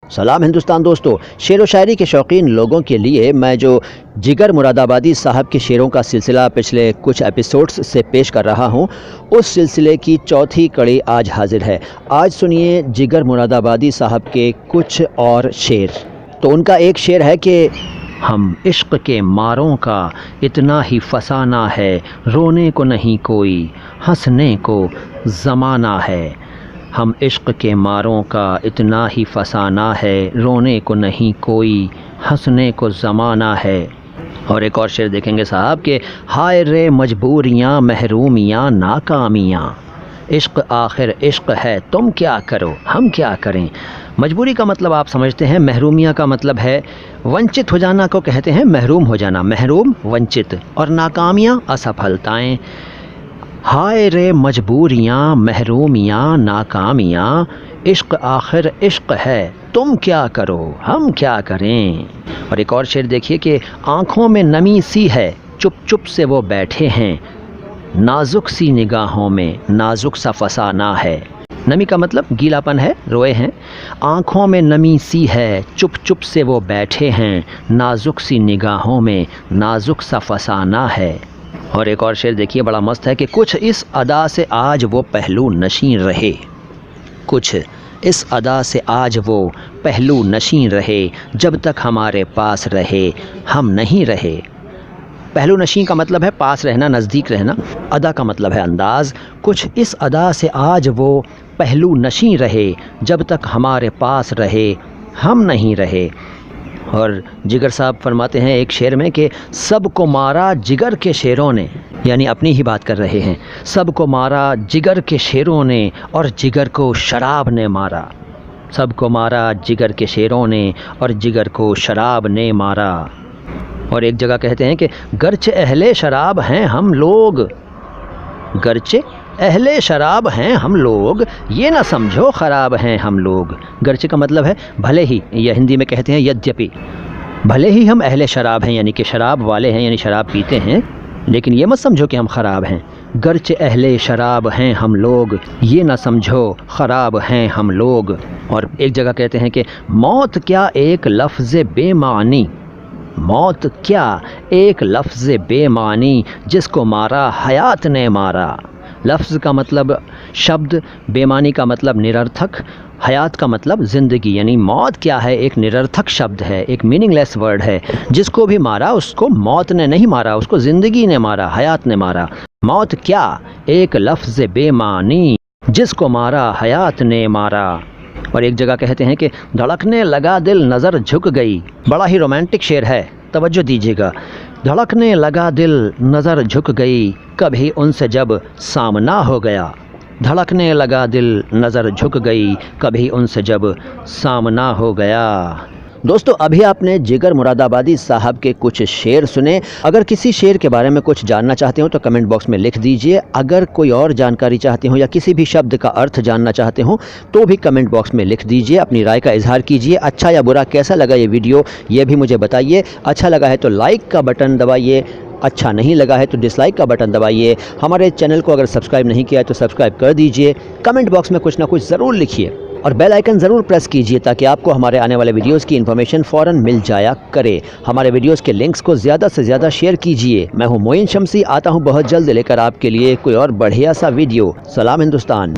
سلام ہندوستان دوستو، شعر و شاعری کے شوقین لوگوں کے لیے میں جو جگر مرادآبادی صاحب کے شعروں کا سلسلہ پچھلے کچھ ایپیسوڈز سے پیش کر رہا ہوں، اس سلسلے کی چوتھی کڑی آج حاضر ہے۔ آج سنیے جگر مرادآبادی صاحب کے کچھ اور شعر۔ تو ان کا ایک شعر ہے کہ ہم عشق کے ماروں کا اتنا ہی فسانہ ہے، رونے کو نہیں کوئی ہنسنے کو زمانہ ہے۔ ہم عشق کے ماروں کا اتنا ہی فسانہ ہے، رونے کو نہیں کوئی ہنسنے کو زمانہ ہے۔ اور ایک اور شعر دیکھیں گے صاحب کہ ہائے رے مجبوریاں محرومیاں ناکامیاں، عشق آخر عشق ہے تم کیا کرو ہم کیا کریں۔ مجبوری کا مطلب آپ سمجھتے ہیں، محرومیاں کا مطلب ہے ونچت ہو جانا کو کہتے ہیں محروم ہو جانا، محروم ونچت، اور ناکامیاں اسفلتائیں۔ ہائے رے مجبوریاں محرومیاں ناکامیاں، عشق آخر عشق ہے تم کیا کرو ہم کیا کریں۔ اور ایک اور شعر دیکھیے کہ آنکھوں میں نمی سی ہے چپ چپ سے وہ بیٹھے ہیں، نازک سی نگاہوں میں نازک سا فسانہ ہے۔ نمی کا مطلب گیلا پن ہے، روئے ہیں۔ آنکھوں میں نمی سی ہے چپ چپ سے وہ بیٹھے ہیں، نازک سی نگاہوں میں نازک سا فسانہ ہے۔ اور ایک اور شعر دیکھیے بڑا مست ہے کہ کچھ اس ادا سے آج وہ پہلو نشین رہے، کچھ اس ادا سے آج وہ پہلو نشین رہے، جب تک ہمارے پاس رہے ہم نہیں رہے۔ پہلو نشین کا مطلب ہے پاس رہنا، نزدیک رہنا۔ ادا کا مطلب ہے انداز۔ کچھ اس ادا سے آج وہ پہلو نشین رہے، جب تک ہمارے پاس رہے ہم نہیں رہے۔ اور جگر صاحب فرماتے ہیں ایک شعر میں کہ سب کو مارا جگر کے شیروں نے، یعنی اپنی ہی بات کر رہے ہیں، سب کو مارا جگر کے شیروں نے اور جگر کو شراب نے مارا۔ سب کو مارا جگر کے شیروں نے اور جگر کو شراب نے مارا۔ اور ایک جگہ کہتے ہیں کہ گرچہ اہل شراب ہیں ہم لوگ، گرچہ اہل شراب ہیں ہم لوگ، یہ نہ سمجھو خراب ہیں ہم لوگ۔ گرچہ کا مطلب ہے بھلے ہی، یا ہندی میں کہتے ہیں یدیپی، بھلے ہی ہم اہل شراب ہیں یعنی کہ شراب والے ہیں، یعنی شراب پیتے ہیں، لیکن یہ مت سمجھو کہ ہم خراب ہیں۔ گرچہ اہل شراب ہیں ہم لوگ، یہ نہ سمجھو خراب ہیں ہم لوگ۔ اور ایک جگہ کہتے ہیں کہ موت کیا ایک لفظ بے معنی، موت کیا ایک لفظ بے معنی، جس کو مارا حیات نے مارا۔ لفظ کا مطلب شبد، بے معنی کا مطلب نرارتھک، حیات کا مطلب زندگی، یعنی موت کیا ہے ایک نرارتھک شبد ہے، ایک میننگ لیس ورڈ ہے۔ جس کو بھی مارا اس کو موت نے نہیں مارا، اس کو زندگی نے مارا، حیات نے مارا۔ موت کیا ایک لفظ بے معنی، جس کو مارا حیات نے مارا۔ اور ایک جگہ کہتے ہیں کہ دھڑکنے لگا دل نظر جھک گئی، بڑا ہی رومانٹک شعر ہے، توجہ دیجیے گا۔ دھڑکنے لگا دل نظر جھک گئی، کبھی ان سے جب سامنا ہو گیا۔ دھڑکنے لگا دل نظر جھک گئی، کبھی ان سے جب سامنا ہو گیا۔ دوستو ابھی آپ نے جگر مرادآبادی صاحب کے کچھ شعر سنے۔ اگر کسی شعر کے بارے میں کچھ جاننا چاہتے ہوں تو کمنٹ باکس میں لکھ دیجئے۔ اگر کوئی اور جانکاری چاہتے ہوں یا کسی بھی شبد کا ارتھ جاننا چاہتے ہوں تو بھی کمنٹ باکس میں لکھ دیجئے، اپنی رائے کا اظہار کیجئے۔ اچھا یا برا کیسا لگا یہ ویڈیو یہ بھی مجھے بتائیے۔ اچھا لگا ہے تو لائک کا بٹن دبائیے، اچھا نہیں لگا ہے تو ڈس لائک کا بٹن دبائیے۔ ہمارے چینل کو اگر سبسکرائب نہیں کیا ہے تو سبسکرائب کر دیجئے۔ کمنٹ باکس میں کچھ نہ کچھ ضرور لکھیے اور بیل آئیکن ضرور پریس کیجئے تاکہ آپ کو ہمارے آنے والے ویڈیوز کی انفارمیشن فوراً مل جایا کرے۔ ہمارے ویڈیوز کے لنکس کو زیادہ سے زیادہ شیئر کیجئے۔ میں ہوں معین شمسی، آتا ہوں بہت جلد لے کر آپ کے لیے کوئی اور بڑھیا سا ویڈیو۔ سلام ہندوستان۔